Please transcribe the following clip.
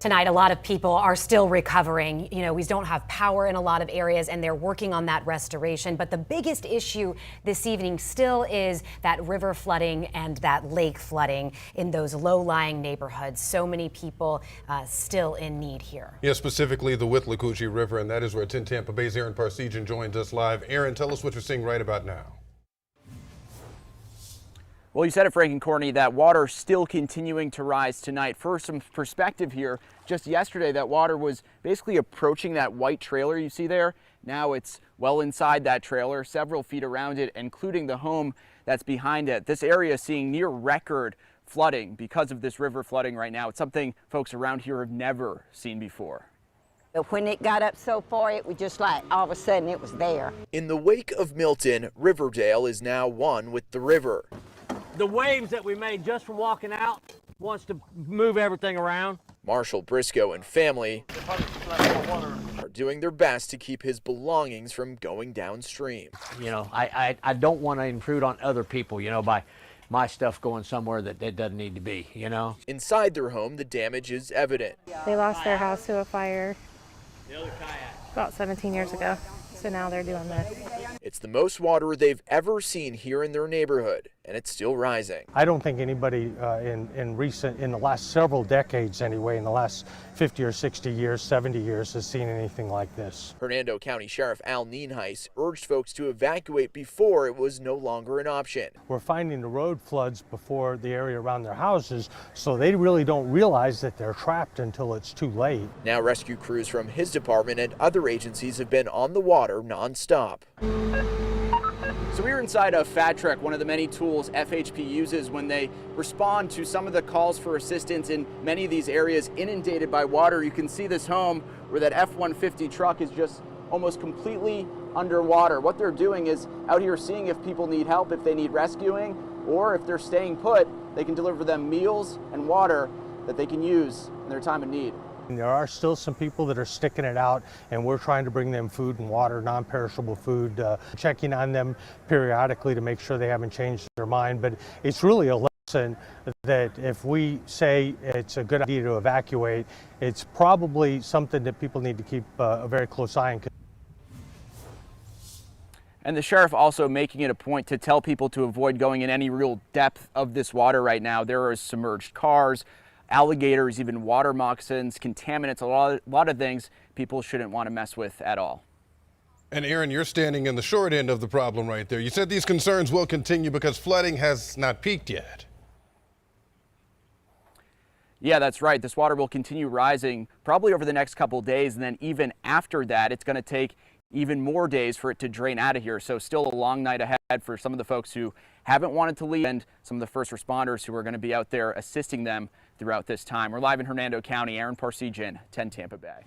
Tonight, a lot of people are still recovering. We don't have power in a lot of areas, and they're working on that restoration. But the biggest issue this evening still is that river flooding and that lake flooding in those low-lying neighborhoods. So many people still in need here. Yeah, specifically the Withlacoochee River, and that is where 10 Tampa Bay's Aaron Parsegian joins us live. Aaron, tell us what you're seeing right about now. Well, you said it, Frank and Courtney, that water still continuing to rise tonight. For some perspective here, just yesterday that water was basically approaching that white trailer you see there. Now it's well inside that trailer, several feet around it, including the home that's behind it. This area is seeing near record flooding because of this river flooding right now. It's something folks around here have never seen before. When it got up so far, it was just like all of a sudden it was there. In the wake of Milton, Riverdale is now one with the river. The waves that we made just from walking out wants to move everything around. Marshall Briscoe and family are doing their best to keep his belongings from going downstream. I don't want to intrude on other people, by my stuff going somewhere that it doesn't need to be, Inside their home, the damage is evident. They lost their house to a fire about 17 years ago, so now they're doing this. It's the most water they've ever seen here in their neighborhood, and it's still rising. I don't think anybody in the last several decades anyway, in the last 50 or 60 years, 70 years, has seen anything like this. Hernando County Sheriff Al Nienhuis urged folks to evacuate before it was no longer an option. We're finding the road floods before the area around their houses, so they really don't realize that they're trapped until it's too late. Now rescue crews from his department and other agencies have been on the water nonstop. So we're inside a Fat Truck, one of the many tools FHP uses when they respond to some of the calls for assistance in many of these areas inundated by water. You can see this home where that F-150 truck is just almost completely underwater. What they're doing is out here seeing if people need help, if they need rescuing, or if they're staying put, they can deliver them meals and water that they can use in their time of need. There are still some people that are sticking it out, and we're trying to bring them food and water, non-perishable food, checking on them periodically to make sure they haven't changed their mind. But it's really a lesson that if we say it's a good idea to evacuate, it's probably something that people need to keep a very close eye on. And the sheriff also making it a point to tell people to avoid going in any real depth of this water right now. There are submerged cars, alligators, even water moccasins, contaminants, a lot of things people shouldn't want to mess with at all. And Aaron, you're standing in the short end of the problem right there. You said these concerns will continue because flooding has not peaked yet. Yeah, that's right. This water will continue rising probably over the next couple of days, and then even after that, it's going to take even more days for it to drain out of here. So still a long night ahead for some of the folks who haven't wanted to leave and some of the first responders who are going to be out there assisting them throughout this time. We're live in Hernando County. Aaron Parsegian, 10 Tampa Bay.